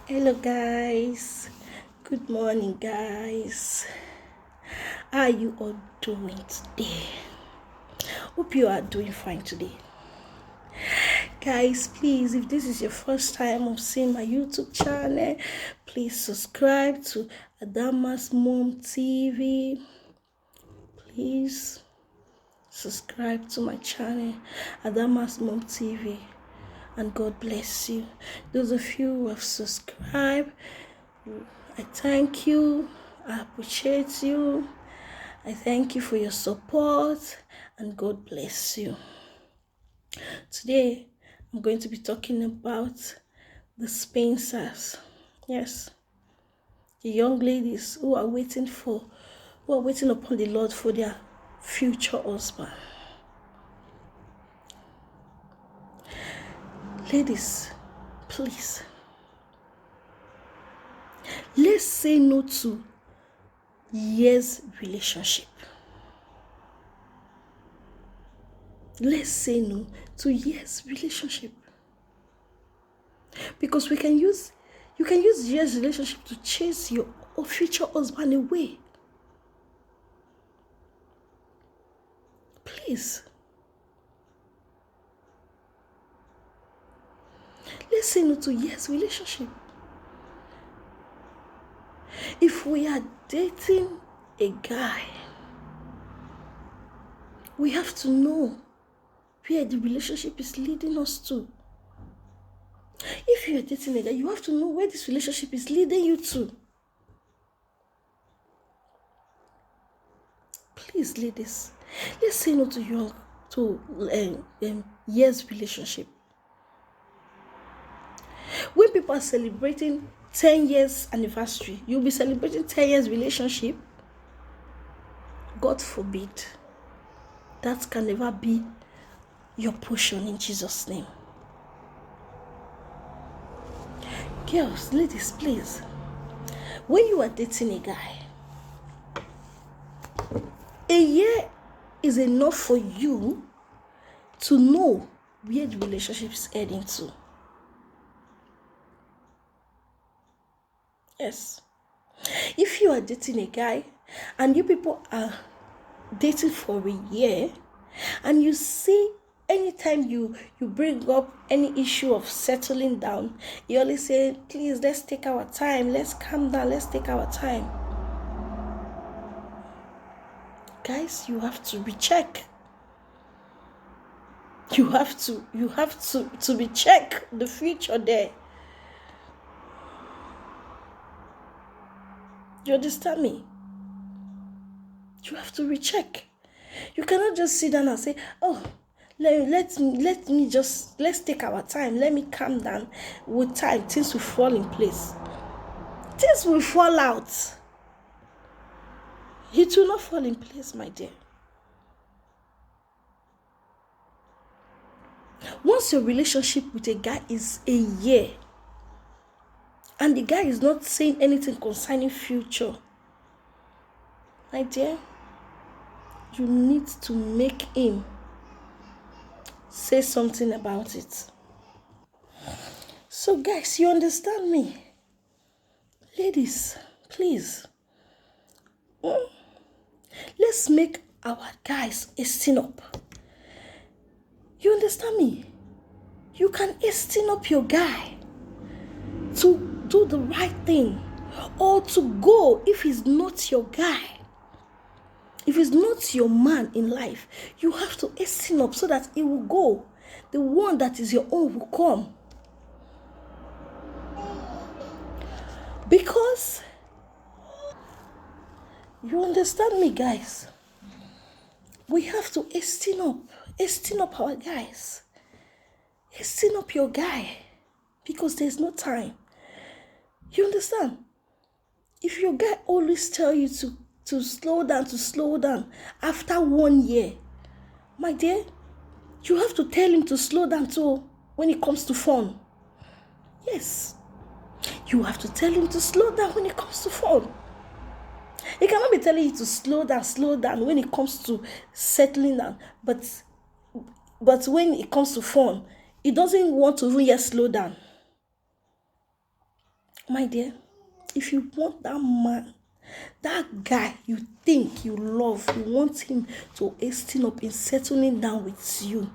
Hello, guys. Good morning, guys. How are you all doing today? Hope you are doing fine today. Guys, please, if this is your first time of seeing my YouTube channel, please subscribe to Adama's Mom TV. Please subscribe to my channel, Adama's Mom TV. And God bless you. Those of you who have subscribed, I thank you. I appreciate you. I thank you for your support, and God bless you. Today, I'm going to be talking about the Spencers. Yes, the young ladies who are waiting upon the Lord for their future husband. Ladies, please, let's say no to years relationship. Let's say no to years relationship. Because you can use years relationship to chase your future husband away. Please. Let's say no to years relationship. If we are dating a guy, we have to know where the relationship is leading us to. If you are dating a guy, you have to know where this relationship is leading you to. Please, ladies, let's say no to years relationship. When people are celebrating 10 years anniversary, you'll be celebrating 10 years relationship. God forbid. That can never be your portion in Jesus' name. Girls, ladies, please. When you are dating a guy, a year is enough for you to know where the relationship is heading to. Yes. If you are dating a guy and you people are dating for a year and you see anytime you bring up any issue of settling down, you always say, please, let's take our time, let's calm down, let's take our time. Guys, you have to recheck. You have to recheck the future there. You understand me? You have to recheck. You cannot just sit down and say, oh, let's take our time. Let me calm down. With time, things will fall in place. Things will fall out. It will not fall in place, my dear. Once your relationship with a guy is a year, and the guy is not saying anything concerning future, my dear, you need to make him say something about it. So guys, you understand me? Ladies, please. Let's make our guys hasten up. You understand me? You can hasten up your guy to do the right thing, or to go if he's not your guy. If he's not your man in life, you have to hasten up so that he will go. The one that is your own will come. Because, you understand me, guys? We have to hasten up our guys. Hasten up your guy, because there's no time. You understand? If your guy always tell you to slow down after 1 year, my dear, you have to tell him to slow down too when it comes to fun. Yes. You have to tell him to slow down when it comes to fun. He cannot be telling you to slow down when it comes to settling down. But when it comes to fun, he doesn't want to even yet slow down. My dear, if you want that man, that guy you think you love, you want him to hasten up in settling down with you.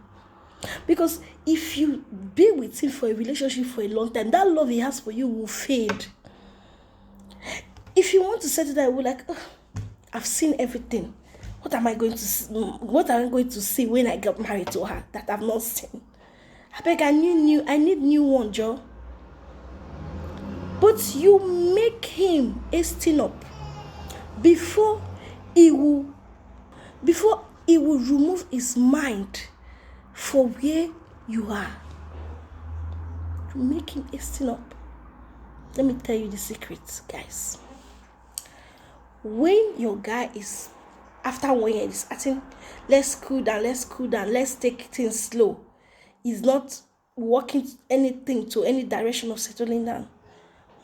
Because if you be with him for a relationship for a long time, that love he has for you will fade. If you want to settle down, we're like, oh, I've seen everything. What am I going to see? What am I going to see when I get married to her that I've not seen? I beg, I need new one, Joe. But you make him hasten up before he will remove his mind for where you are. You make him hasten up. Let me tell you the secret, guys. When your guy is, after 1 year, is asking, let's cool down, let's take things slow, is not walking anything to any direction of settling down,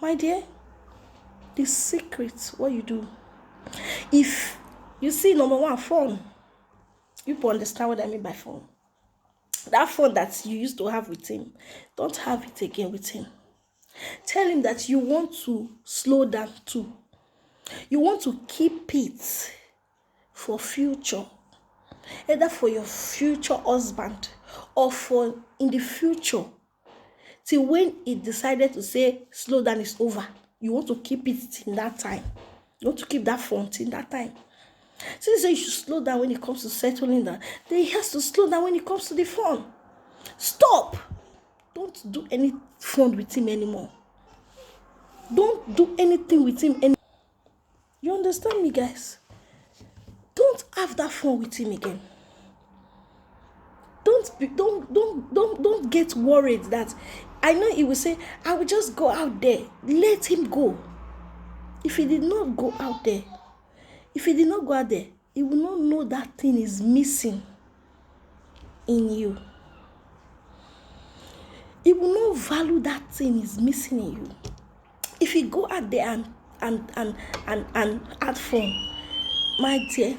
my dear, the secret, what you do, if you see, number one, phone, you understand what I mean by phone. That phone that you used to have with him, don't have it again with him. Tell him that you want to slow down too. You want to keep it for future, either for your future husband or for in the future, till when he decided to say slow down is over. You want to keep it in that time. You want to keep that phone in that time. So you say you should slow down when it comes to settling down, then he has to slow down when it comes to the phone. Stop. Don't do any phone with him anymore. Don't do anything with him anymore. You understand me, guys? Don't have that phone with him again. Don't get worried that, I know he will say, I will just go out there. Let him go. If he did not go out there, he will not know that thing is missing in you. He will not value that thing is missing in you. If you go out there and add fun, my dear,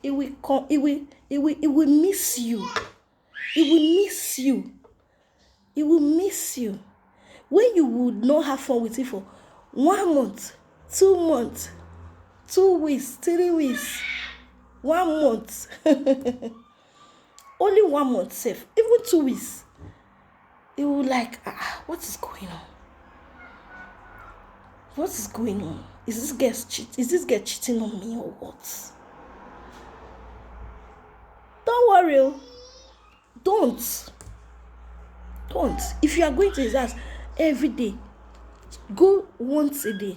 it will miss you. It will miss you. When you would not have fun with it for 1 month, 2 months, 2 weeks, 3 weeks, 1 month, only 1 month safe, even 2 weeks, it will like, what is going on? What is going on? Is this girl cheating on me or what? Don't worry. Don't. If you are going to his house every day, go once a day.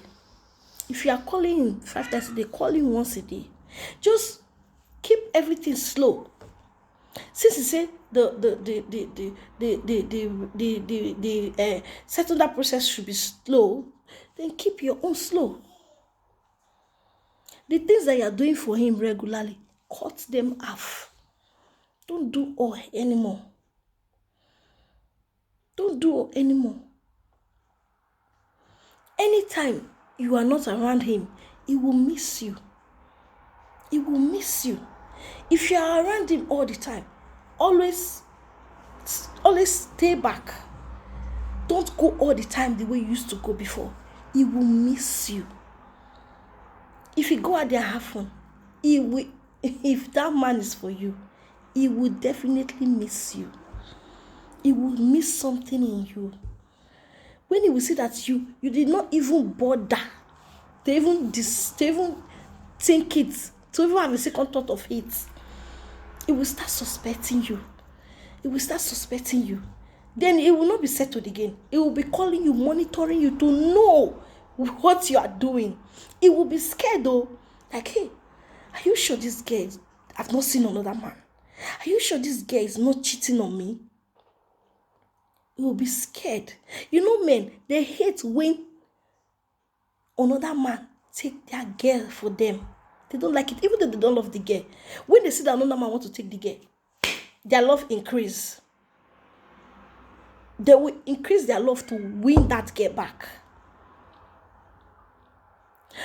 If you are calling him 5 times a day, call him once a day. Just keep everything slow. Since he said the settle that process should be slow, then keep your own slow. The things that you are doing for him regularly, cut them off. Don't do all anymore. Anytime you are not around him, he will miss you. If you are around him all the time, always stay back. Don't go all the time the way you used to go before. He will miss you. If you go out there and have fun, if that man is for you, he will definitely miss you. He will miss something in you. When he will see that you did not even bother to even think it, to even have a second thought of it, he will start suspecting you. Then it will not be settled again. It will be calling you, monitoring you to know what you are doing. It will be scared though. Like, hey, are you sure this girl has not seen another man? Are you sure this girl is not cheating on me? It will be scared. You know, men, they hate when another man take their girl for them. They don't like it, even though they don't love the girl. When they see that another man wants to take the girl, their love increase. They will increase their love to win that girl back.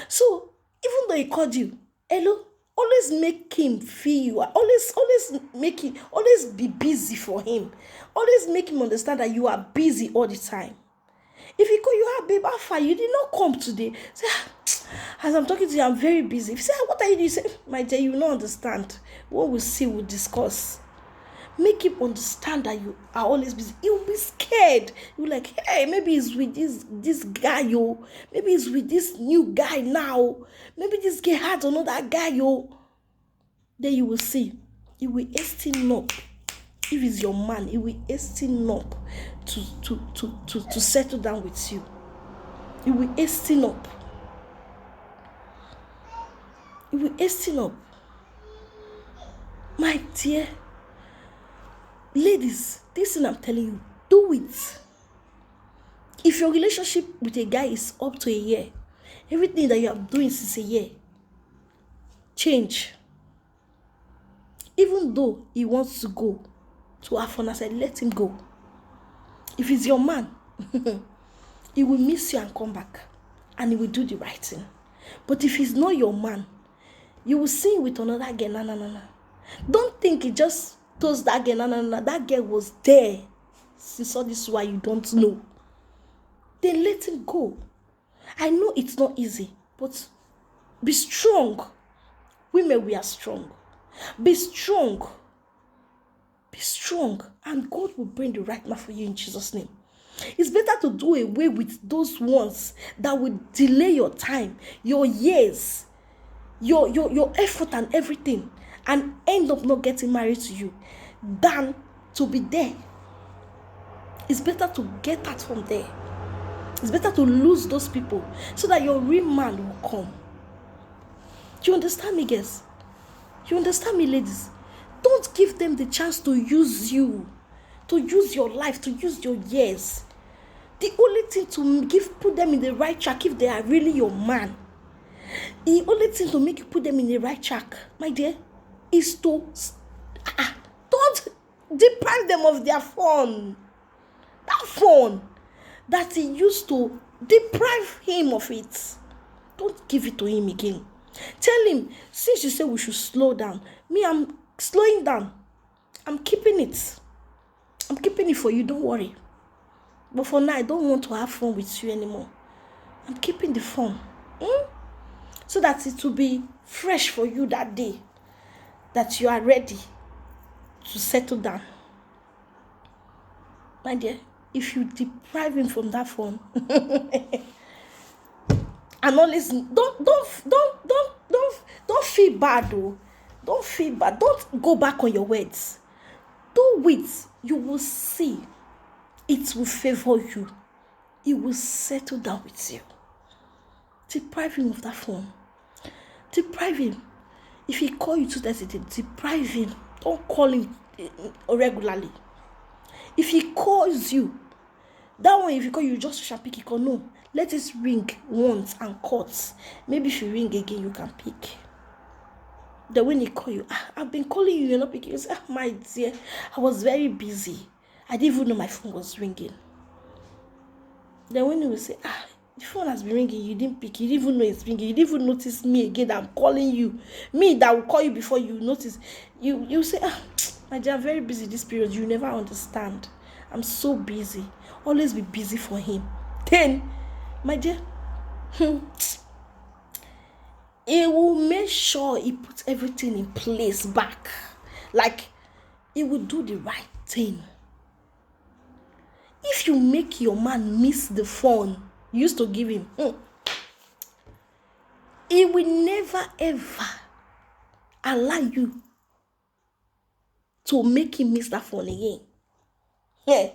So, even though he called you, hello, always make him feel you. Always be busy for him. Always make him understand that you are busy all the time. If he call you, babe, how far? You did not come today. Say, as I'm talking to you, I'm very busy. If you say, what are you doing? You say, my dear, you will not understand. What we see, we'll discuss. Make him understand that you are always busy. He will be scared. You're like, hey, maybe he's with this guy, yo. Maybe he's with this new guy now. Maybe this guy had another guy, yo. Then you will see. He will hasten up. If he's your man, he will hasten up to settle down with you. He will hasten up. He will hasten up. My dear, ladies, this thing I'm telling you, do it. If your relationship with a guy is up to a year, everything that you are doing since a year, change. Even though he wants to go to have fun, I said, let him go. If he's your man, he will miss you and come back, and he will do the right thing. But if he's not your man, you will see him with another girl. No. Don't think he just told that girl. No. That girl was there. Since all this why you don't know. Then let him go. I know it's not easy, but be strong. Women, we are strong. Be strong. Be strong, and God will bring the right man for you in Jesus' name. It's better to do away with those ones that will delay your time, your years, your effort and everything, and end up not getting married to you, than to be there. It's better to get out from there. It's better to lose those people so that your real man will come. Do you understand me, guys? You understand me, ladies? Don't give them the chance to use you, to use your life, to use your years. The only thing to put them in the right track, if they are really your man, the only thing to make you put them in the right track, my dear, is to don't deprive them of their phone. That phone that he used to, deprive him of it. Don't give it to him again. Tell him, since you say we should slow down, me, I'm slowing down. I'm keeping it. I'm keeping it for you, don't worry. But for now, I don't want to have fun with you anymore. I'm keeping the phone. So that it will be fresh for you that day. That you are ready to settle down. My dear, if you deprive him from that phone, and not listen, don't feel bad though. Don't feel bad. Don't go back on your words. Do it. You will see. It will favor you. It will settle down with you. Deprive him of that phone. Deprive him. If he call you 2 times a day, deprive him. Don't call him regularly. If he calls you, that one, if he call you, just shall pick. He call, no. Let it ring once and cut. Maybe if you ring again, you can pick. Then when he call you, I've been calling you, you're not picking. You say, my dear, I was very busy. I didn't even know my phone was ringing. Then when he will say, the phone has been ringing, you didn't pick, you didn't even know it's ringing, you didn't even notice me again that I'm calling you. Me that will call you before you notice. You say, my dear, I'm very busy this period. You never understand. I'm so busy. Always be busy for him. Then, my dear, he will make sure he puts everything in place back. Like, he will do the right thing. If you make your man miss the phone you used to give him, he will never ever allow you to make him miss that phone again. Yeah,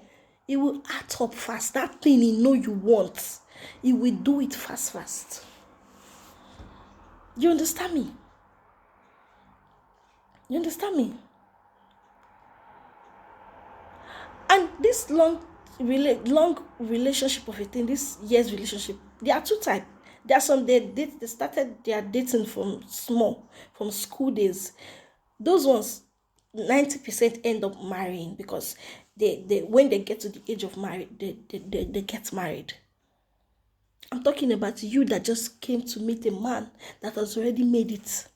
he will act up fast. That thing he know you want, he will do it fast. You understand me? You understand me? And this long relationship of a thing, this year's relationship, there are 2 types. There are some they started their dating from school days. Those ones, 90% end up marrying because they when they get to the age of marriage, they get married. I'm talking about you that just came to meet a man that has already made it.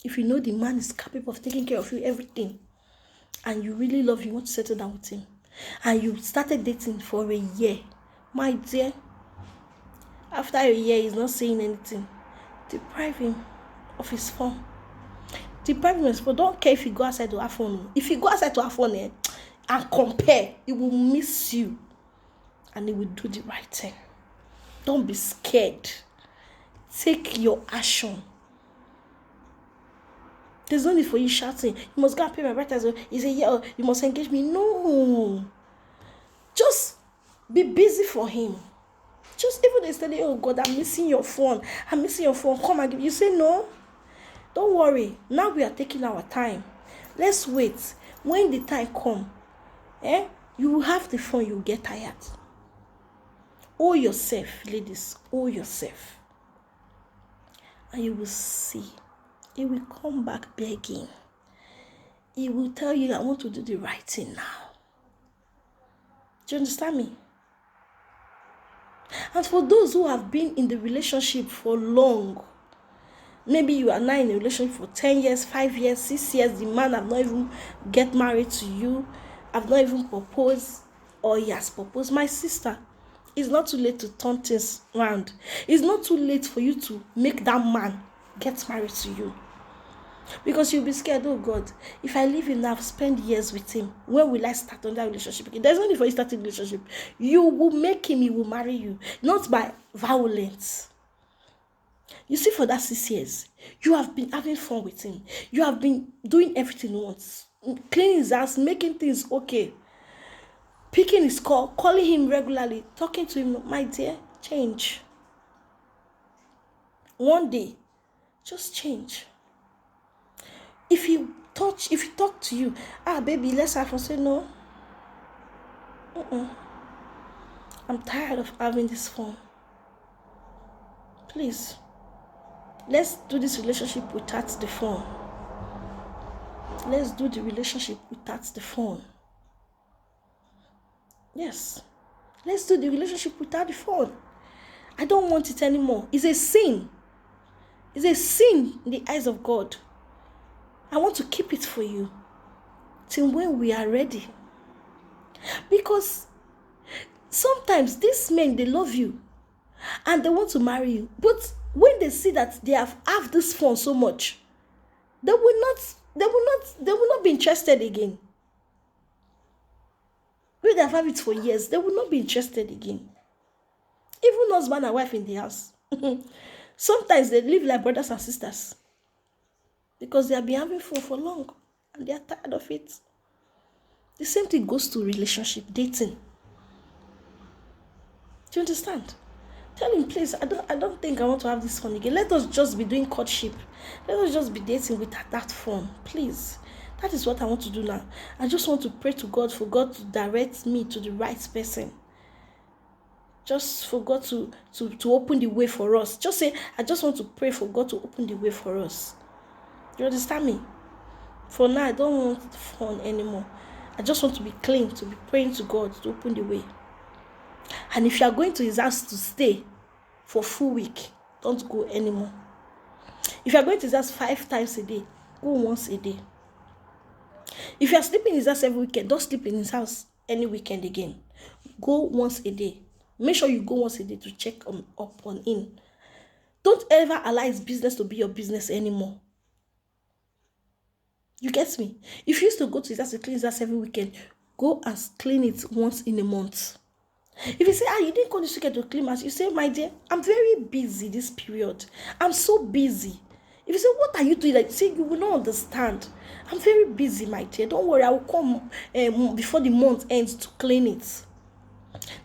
If you know the man is capable of taking care of you, everything, and you really love him, you want to settle down with him, and you started dating for a year, My dear, after a year, he's not saying anything. Deprive him of his phone. Deprive him of his phone. Don't care if you go outside to have fun. If you go outside to have fun and compare, he will miss you. And he will do the right thing. Don't be scared. Take your action. There's no need for you shouting, you must go and pay my brightness. You say, yeah, you must engage me. No. Just be busy for him. Just even they say, oh God, I'm missing your phone. I'm missing your phone. Come and give. You say, no. Don't worry. Now we are taking our time. Let's wait. When the time comes, you will have the phone, you will get tired. Owe yourself, ladies. Owe yourself. And you will see. He will come back begging. He will tell you, I want to do the right thing now. Do you understand me? And for those who have been in the relationship for long, maybe you are now in a relationship for 10 years, 5 years, 6 years, the man have not even get married to you, have not even proposed, or he has proposed. My sister, it's not too late to turn things around. It's not too late for you to make that man get married to you. Because you'll be scared, oh God, if I leave him now, spend years with him, when will I start on that relationship again? There's no need for you starting a relationship. You will make him, he will marry you, not by violence. You see, for that 6 years, you have been having fun with him. You have been doing everything once, cleaning his house, making things okay, picking his call, calling him regularly, talking to him. My dear, change. One day, just change. If he talk to you, baby, let's have fun. Say no. I'm tired of having this phone. Please, let's do this relationship without the phone. Let's do the relationship without the phone. Yes, let's do the relationship without the phone. I don't want it anymore. It's a sin. It's a sin in the eyes of God. I want to keep it for you till when we are ready. Because sometimes these men, they love you and they want to marry you. But when they see that they have this phone so much, they will not be interested again. When they have had it for years, they will not be interested again. Even husband and wife in the house. Sometimes they live like brothers and sisters. Because they have been having fun for long and they are tired of it. The same thing goes to relationship, dating. Do you understand? Tell him, please, I don't think I want to have this fun again. Let us just be doing courtship. Let us just be dating with that fun. Please. That is what I want to do now. I just want to pray to God for God to direct me to the right person. Just for God to open the way for us. Just say, I just want to pray for God to open the way for us. You understand me? For now, I don't want fun anymore. I just want to be clean, to be praying to God to open the way. And if you are going to his house to stay for a full week, don't go anymore. If you are going to his house 5 times a day, go once a day. If you are sleeping in his house every weekend, don't sleep in his house any weekend again. Go once a day. Make sure you go once a day to check up on him. Don't ever allow his business to be your business anymore. You get me? If you used to go to his house to clean his house every weekend, go and clean it once in a month. If you say, you didn't go this weekend to clean house, you say, my dear, I'm very busy this period. I'm so busy. If you say, what are you doing? Like, say, you will not understand. I'm very busy, my dear. Don't worry, I will come before the month ends to clean it.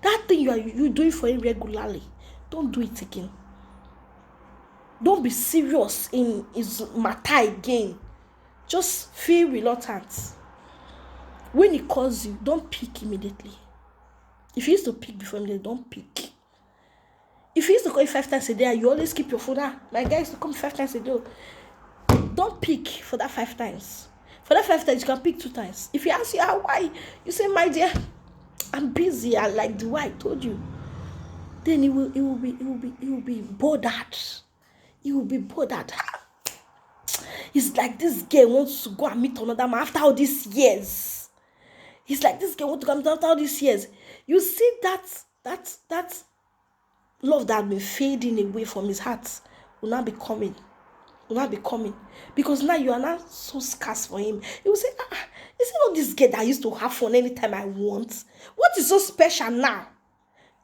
That thing you doing for him regularly, don't do it again. Don't be serious in his matter again. Just feel reluctant. When he calls you, don't pick immediately. If you used to pick before him, don't pick. If he used to call you 5 times a day, you always keep your phone. My guy used to come 5 times a day. Don't pick for that 5 times. For that 5 times, you can pick 2 times. If he asks you, why? You say, my dear, I'm busy. I like the way I told you. Then he will be bothered. He will be bothered. It's like this girl wants to go and meet another man after all these years. It's like this girl wants to go and meet after all these years. You see that that love that had been fading away from his heart will now be coming. Because now you are not so scarce for him. He will say, is it not this girl that I used to have fun anytime I want? What is so special now?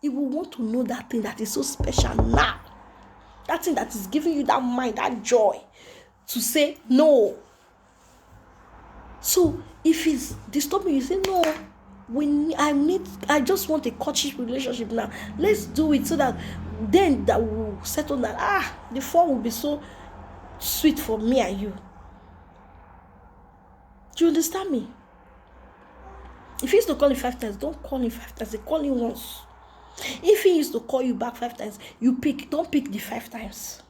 He will want to know that thing that is so special now. That thing that is giving you that mind, that joy to say no. So if he's disturbing you, say no. I just want a courtship relationship now. Let's do it so that then that will settle that. The fun will be so sweet for me and you. Do you understand me? If he used to call you 5 times, don't call him 5 times. They call him once. If he used to call you back 5 times, don't pick the 5 times.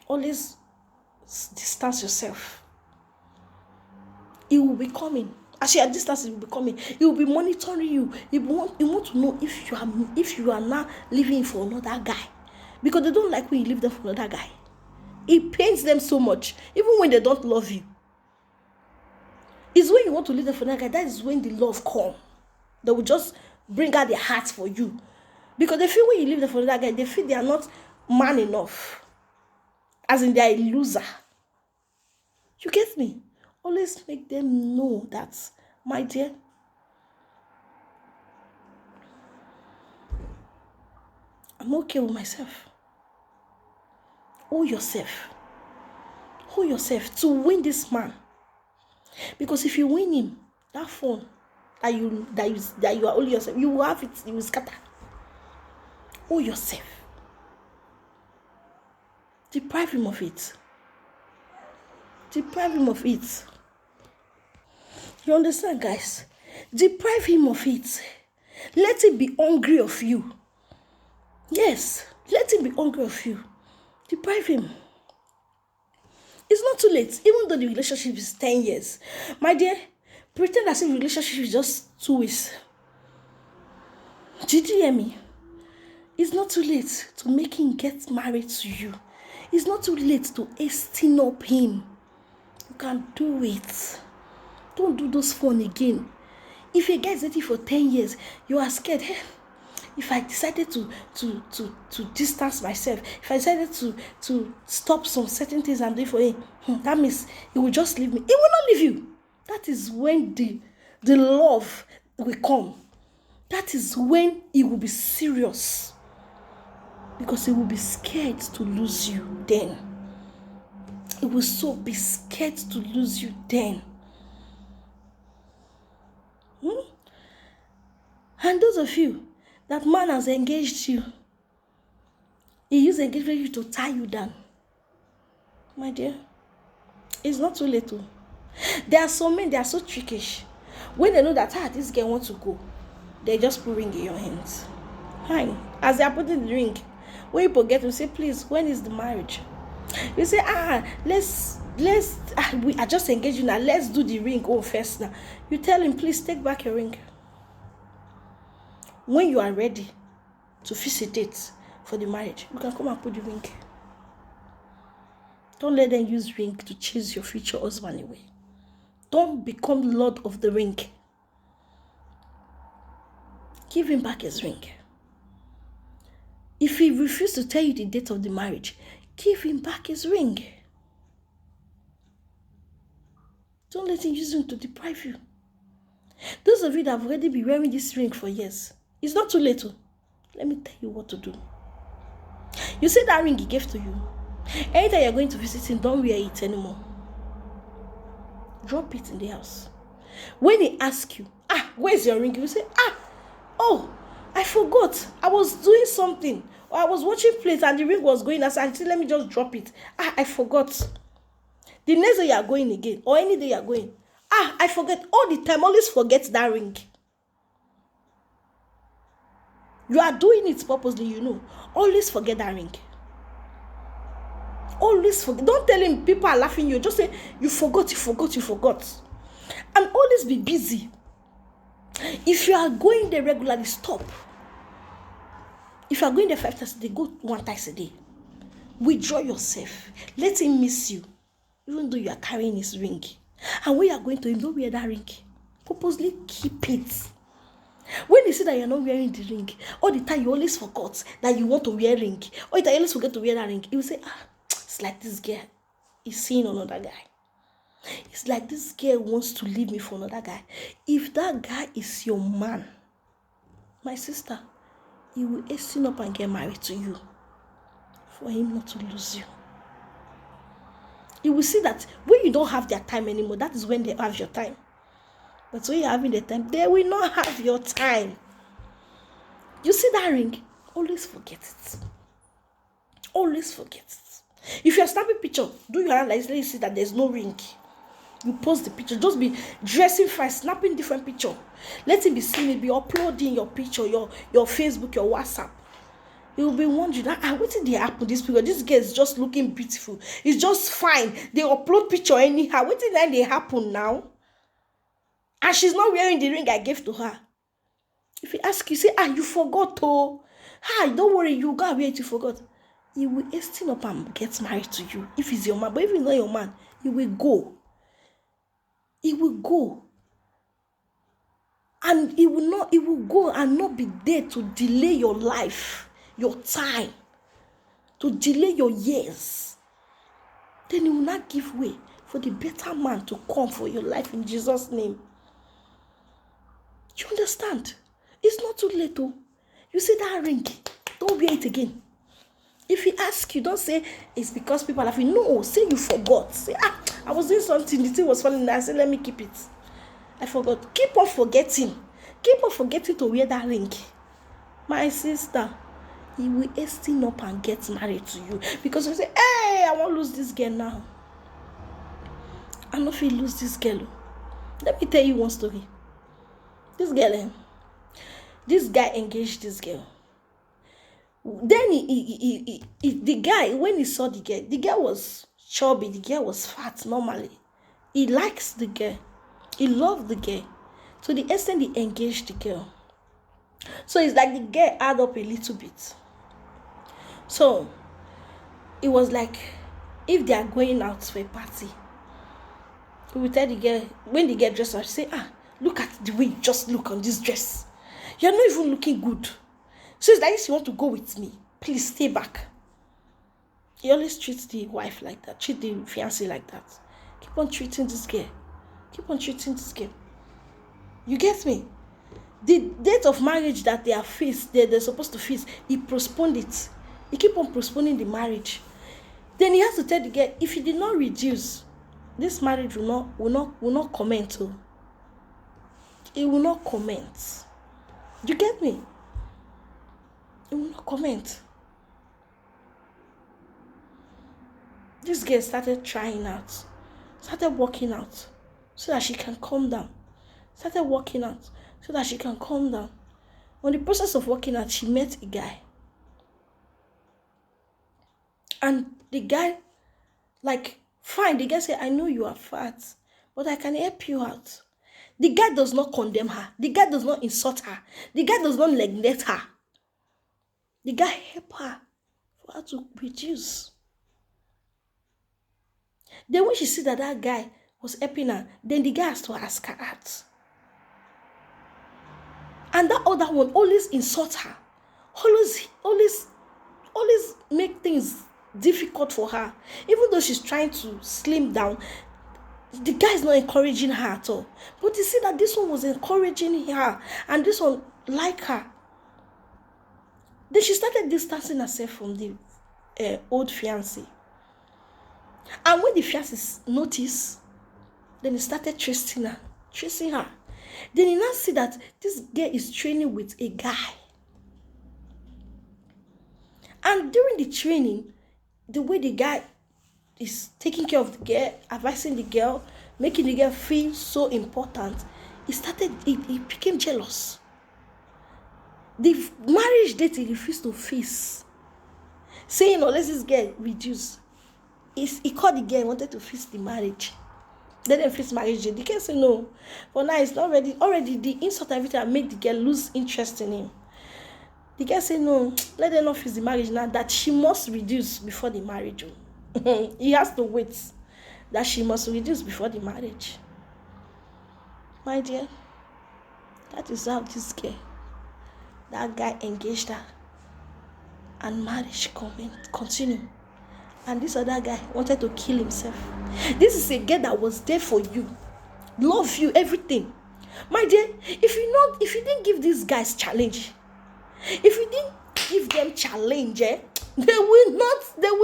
Always distance yourself. He will be coming. As you are distanced, he will be coming. He will be monitoring you. He want to know if you are now living for another guy. Because they don't like when you leave them for another guy. It pains them so much, even when they don't love you. It's when you want to leave them for another guy, that is when the love comes. They will just bring out their hearts for you. Because they feel when you leave them for another guy, they feel they are not man enough. As in, they are a loser. You get me? Always make them know that, my dear, I'm okay with myself. Hold yourself to win this man. Because if you win him, that fun that you are only yourself, you will have it, you will scatter. Hold yourself. Deprive him of it. You understand, guys? Deprive him of it. Let him be hungry of you. Yes, let him be hungry of you. Deprive him. It's not too late, even though the relationship is 10 years. My dear, pretend as if the relationship is just 2 weeks. Did you hear me? It's not too late to make him get married to you. It's not too late to hasten up him. You can do it. Don't do those fun again. If a guy is dating for 10 years, you are scared. Hey, if I decided to distance myself, if I decided to stop some certain things I'm doing for him, that means he will just leave me. He will not leave you. That is when the love will come. That is when he will be serious. Because he will be scared to lose you then. He will so be scared to lose you then. And those of you that man has engaged you, he used engagement to tie you down. My dear, it's not too late. There are some men, they are so trickish. When they know that this girl wants to go, they just put ring in your hands. Fine. As they are putting the ring, when people get to say, please, when is the marriage? You say, we are just engaged now. Let's do the ring first now. You tell him, please take back your ring. When you are ready to fix a date for the marriage, you can come and put the ring. Don't let them use ring to chase your future husband away. Don't become lord of the ring. Give him back his ring. If he refuses to tell you the date of the marriage, give him back his ring. Don't let him use him to deprive you. Those of you that have already been wearing this ring for years, it's not too late. Let me tell you what to do. You see that ring he gave to you. Anytime you're going to visit him, don't wear it anymore. Drop it in the house. When he asks you, where's your ring? You say, I forgot. I was doing something. Or I was watching plays and the ring was going outside. I said, let me just drop it. I forgot. The next day you are going again, or any day you are going, I forget. All the time, always forget that ring. You are doing it purposely, you know. Always forget that ring. Always forget. Don't tell him people are laughing you. Just say, you forgot. And always be busy. If you are going there regularly, stop. If you are going there 5 times a day, go 1 time a day. Withdraw yourself. Let him miss you. Even though you are carrying his ring. And when you are going to him, don't wear that ring. Purposely keep it. When you see that you're not wearing the ring, all the time you always forgot that you want to wear ring, all the time you always forget to wear that ring, he will say, it's like this girl is seeing another guy. It's like this girl wants to leave me for another guy. If that guy is your man, my sister, he will hasten up and get married to you for him not to lose you. You will see that when you don't have their time anymore, that is when they have your time. But when you're having the time, they will not have your time. You see that ring? Always forget it. Always forget it. If you're snapping picture, do your hand like this, let you see that there's no ring. You post the picture. Just be dressing fine, snapping different picture. Let him be seeing it, be uploading your picture, your Facebook, your WhatsApp. You will be wondering, what did they happen this period? This girl is just looking beautiful. It's just fine. They upload picture anyhow. What did they happen now? And she's not wearing the ring I gave to her. If he ask you, say, you forgot, oh. Don't worry, you go where you forgot. He will hasten up and get married to you if he's your man. But if he's not your man, he will go. He will go. And he will go and not be there to delay your life, your time, to delay your years. Then he will not give way for the better man to come for your life in Jesus' name. You understand? It's not too late, though. You see that ring, don't wear it again. If he asks you, don't say it's because people are laughing. No, say you forgot. Say, I was doing something, the thing was falling down. I said, let me keep it. I forgot. Keep on forgetting. Keep on forgetting to wear that ring. My sister, he will hasten up and get married to you. Because you say, hey, I won't lose this girl now. I know if you lose this girl. Let me tell you one story. This girl, this guy engaged this girl. Then the guy, when he saw the girl was chubby, the girl was fat normally. He likes the girl. He loved the girl. To the extent he engaged the girl. So it's like the girl add up a little bit. So it was like, if they are going out for a party, he will tell the girl, when the girl dressed up, she say, look at the way you just look on this dress. You're not even looking good. So it's like, if you want to go with me, please stay back. He always treats the wife like that, treat the fiancé like that. Keep on treating this girl. Keep on treating this girl. You get me? The date of marriage that they are they're supposed to feast, he postponed it. He keep on postponing the marriage. Then he has to tell the girl, if he did not reduce, this marriage will not comment. Oh. It will not comment. You get me? It will not comment. This girl started trying out, started working out so that she can calm down. Started working out so that she can calm down. On the process of working out, she met a guy. And the guy, fine, the guy said, I know you are fat, but I can help you out. The guy does not condemn her. The guy does not insult her. The guy does not neglect her. The guy helped her for her to reduce. Then when she see that guy was helping her, then the guy has to ask her out. And that other one always insult her. Always make things difficult for her. Even though she's trying to slim down, the guy is not encouraging her at all. But you see that this one was encouraging her, and this one liked her. Then she started distancing herself from the old fiancé. And when the fiancé noticed, then he started tracing her. Then he now see that this girl is training with a guy. And during the training, the way the guy is taking care of the girl, advising the girl, making the girl feel so important, he became jealous. The marriage date, he refused to feast, saying, unless this girl reduce. He called the girl and wanted to feast the marriage. Let them feast marriage. The girl said no. For now, it's not ready. Already, the insult and everything made the girl lose interest in him. The girl said no, let them not feast the marriage now, that she must reduce before the marriage. He has to wait, that she must reduce before the marriage. My dear, That is how this girl, that guy engaged her, and marriage continue. And this other guy wanted to kill himself. This is a girl that was there for you, love you, everything. My dear, if you didn't give these guys challenge, if you didn't give them challenge, they will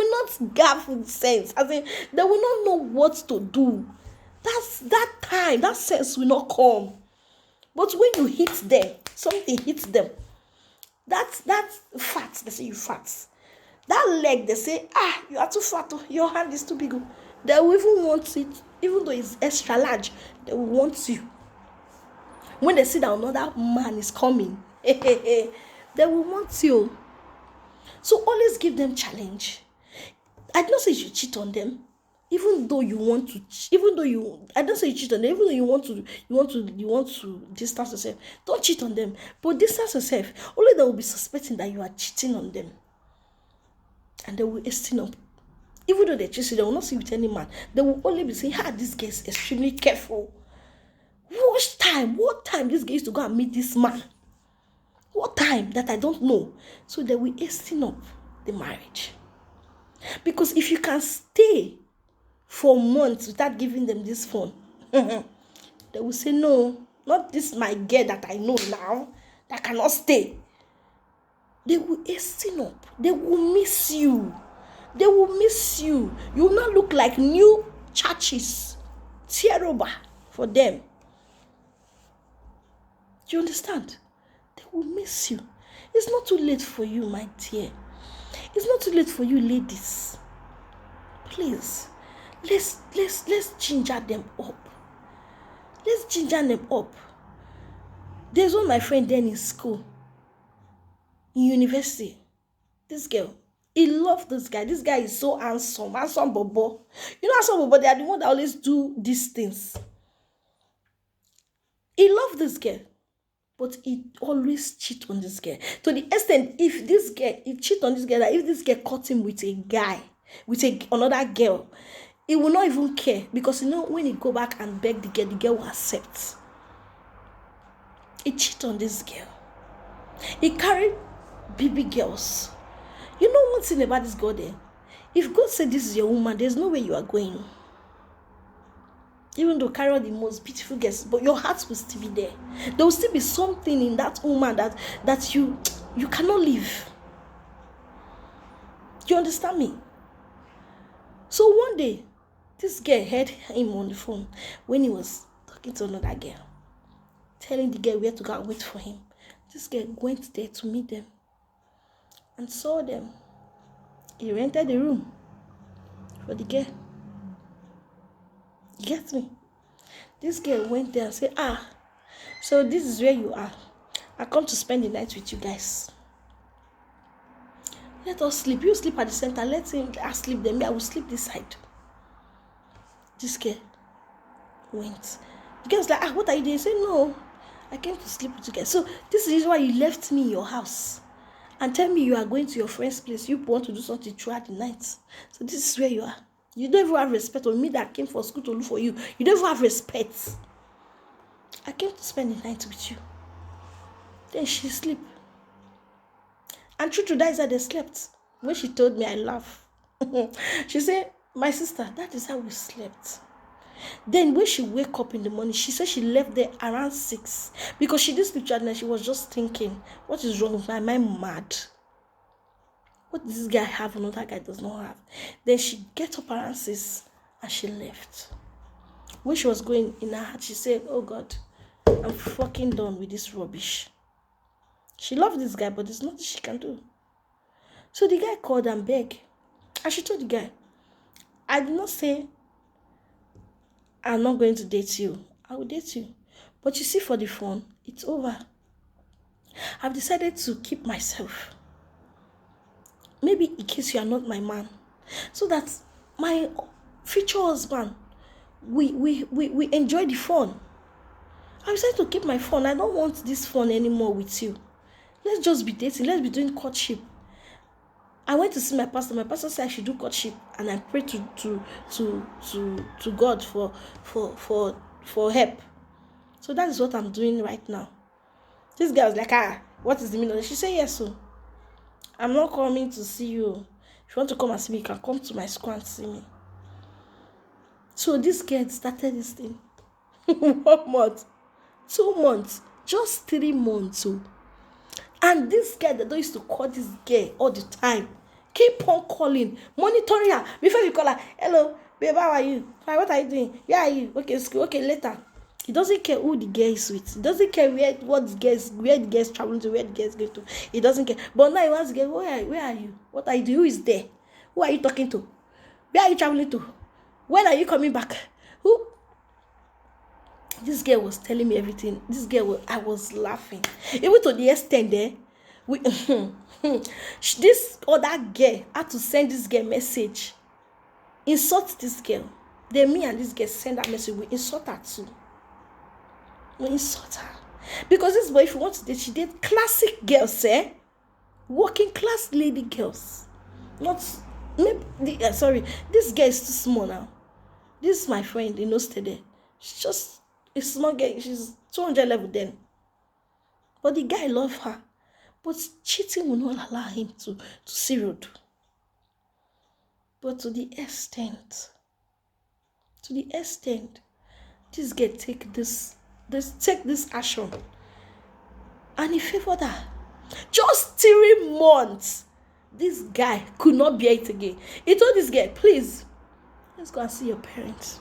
not have sense. As in, they will not know what to do. That time, that sense will not come. But when you hit them, something hits them. That's fat. They say you fat. That leg, they say, you are too fat. Your hand is too big. They will even want it, even though it's extra large. They will want you. When they see that another man is coming, they will want you. So always give them challenge. I don't say you cheat on them, even though you want to. I don't say you cheat on them, even though you want to distance yourself. Don't cheat on them, but distance yourself. Only they will be suspecting that you are cheating on them, and they will hasten up. Even though they're cheating, they will not see with any man. They will only be saying, this girl is extremely careful. What time this girl used to go and meet this man? What time that I don't know? So they will hasten up the marriage. Because if you can stay for months without giving them this phone, they will say, no, not this my girl that I know now, that cannot stay. They will hasten up. They will miss you. They will miss you. You will not look like new churches. Terrible for them. Do you understand? They will miss you. It's not too late for you, my dear. It's not too late for you, ladies. Please, let's ginger them up. Let's ginger them up. There's one my friend then in school, in university. This girl, he loved this guy. This guy is so handsome bobo. You know, handsome bobo, they are the one that always do these things. He loved this girl, but he always cheat on this girl. To the extent, he cheat on this girl, that if this girl caught him with a guy, with another girl, he will not even care, because when he go back and beg the girl will accept. He cheat on this girl. He carried baby girls. You know one thing about this God there? If God said this is your woman, there's no way you are going. Even though carry the most beautiful girls, but your heart will still be there. There will still be something in that woman that you cannot leave. Do you understand me? So one day, this girl heard him on the phone when he was talking to another girl, telling the girl where to go and wait for him. This girl went there to meet them and saw them. He rented the room for the girl. You get me? This girl went there and said, so this is where you are. I come to spend the night with you guys. Let us sleep. You sleep at the center. Let him sleep there. Me, I will sleep this side. This girl went. The girl was like, what are you doing? He said, no, I came to sleep with you guys. So this is why you left me in your house and tell me you are going to your friend's place. You want to do something throughout the night. So this is where you are. You don't even have respect on me that came for school to look for you. You don't even have respect. I came to spend the night with you. Then she sleep. And true to that is that they slept. When she told me, I laugh. She said, my sister, that is how we slept. Then when she wake up in the morning, she said she left there around 6. Because she didn't sleep at night. She was just thinking, what is wrong with my mind? Am I mad? What does this guy have another guy does not have? Then she get up around 6 and she left. When she was going in her heart, she said, oh God, I'm fucking done with this rubbish. She loved this guy, but there's nothing she can do. So the guy called and begged. And she told the guy, I did not say I'm not going to date you. I will date you. But you see, for the phone, it's over. I've decided to keep myself. Maybe in case you are not my man. So that my future husband, we enjoy the phone. I decided to keep my phone. I don't want this phone anymore with you. Let's just be dating. Let's be doing courtship. I went to see my pastor. My pastor said I should do courtship, and I prayed to God for help. So that is what I'm doing right now. This guy was like, what is the meaning? She said, yes, so I'm not coming to see you. If you want to come and see me, you can come to my school and see me. So this girl started this thing. 1 month, 2 months, just 3 months. So. And this guy that used to call this girl all the time, keep on calling, monitoring her. Before you call her, hello, babe, how are you? Fine, what are you doing? Where are you? Okay, school. Okay, later. He doesn't care who the girl is with. He doesn't care where the girl is traveling to, where the girl is going to. He doesn't care. But now he wants to get, where are you? What are you doing? Who is there? Who are you talking to? Where are you traveling to? When are you coming back? Who? This girl was telling me everything. I was laughing. Even to the extent there, this other girl had to send this girl message. Insult this girl. Then me and this girl send that message. We insult her too. We insult her. Because this boy, if you want to date, she date classic girls, working class lady girls. Not, maybe, sorry, this girl is too small now. This is my friend, stay there. She's just a small girl. She's 200 level then. But the guy love her. But cheating will not allow him to see road. But to the extent, this girl take this action. And he favored her. Just 3 months. This guy could not bear it again. He told this girl, please, let's go and see your parents.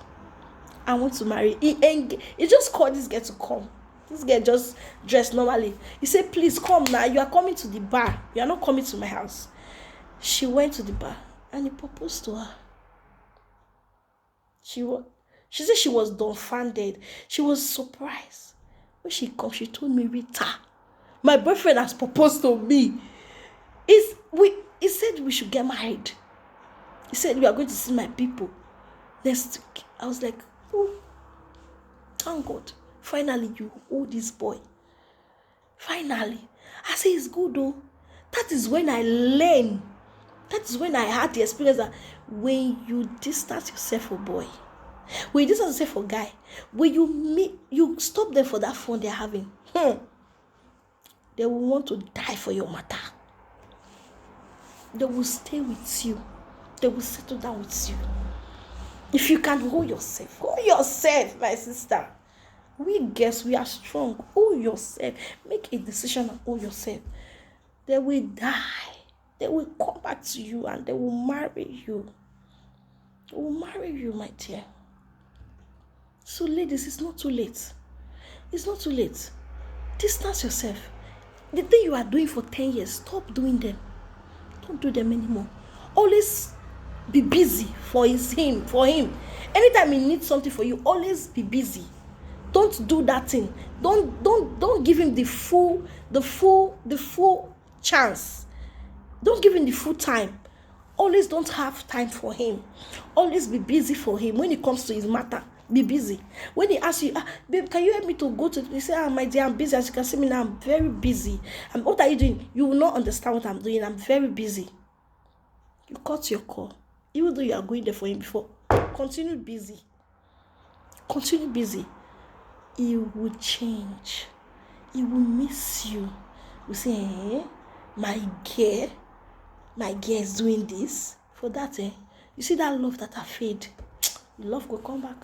I want to marry. He just called this girl to come. This girl just dressed normally. He said, please come now. You are coming to the bar. You are not coming to my house. She went to the bar and he proposed to her. She said she was dumbfounded. She was surprised. When she come, she told me, Rita, my boyfriend has proposed to me. He said we should get married. He said we are going to see my people next week. I was like, oh, thank God. Finally, you hold this boy. Finally. I say it's good though. That is when I learned. That is when I had the experience that when you distance yourself for boy, when you distance yourself for guy, when you stop them for that fun they're having, they will want to die for your matter. They will stay with you. They will settle down with you. If you can hold yourself, my sister. We girls, we are strong. Hold yourself. Make a decision and hold yourself. They will die. They will come back to you and they will marry you. They will marry you, my dear. So ladies, it's not too late. It's not too late. Distance yourself. The thing you are doing for 10 years, stop doing them. Don't do them anymore. Always be busy for him. Anytime he needs something for you, always be busy. Don't do that thing. Don't give him the full chance. Don't give him the full time. Always don't have time for him. Always be busy for him. When it comes to his matter, be busy. When he asks you, babe, can you help me to go to? You say, my dear, I'm busy. As you can see me now, I'm very busy. What are you doing? You will not understand what I'm doing. I'm very busy. You cut your call. Even though you are going there for him before, continue busy. Continue busy. He will change. He will miss you. You say, my girl is doing this. For that, you see that love that I fade. Love will come back.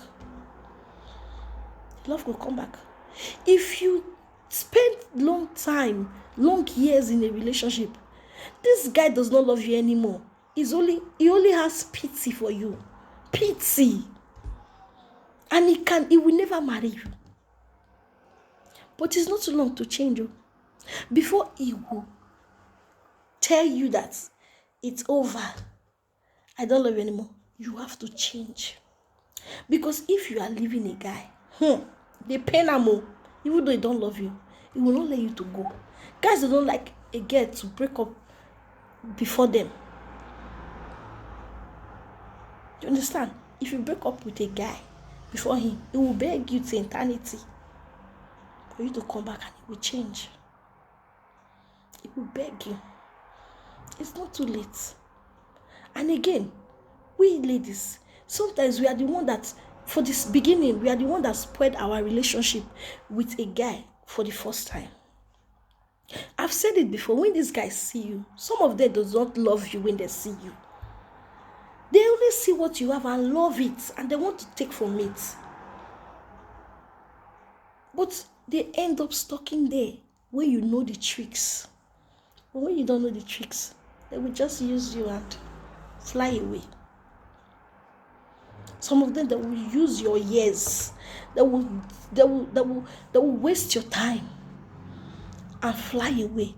Love will come back. If you spend long years in a relationship, this guy does not love you anymore. He only has pity for you. Pity. And he will never marry you. But it's not too long to change you. Before he will tell you that it's over, I don't love you anymore, you have to change. Because if you are leaving a guy, they pain him, even though he don't love you, he will not let you to go. Guys don't like a girl to break up before them. You understand? If you break up with a guy before him, he will beg you to eternity for you to come back, and he will change. He will beg you. It's not too late. And again, we ladies, sometimes we are the one that, for this beginning, we are the one that spoiled our relationship with a guy for the first time. I've said it before. When these guys see you, some of them does not love you when they see you. They only see what you have and love it, and they want to take from it. But they end up stalking there when you know the tricks. But when you don't know the tricks, they will just use you and fly away. Some of them that will use your years, that will waste your time and fly away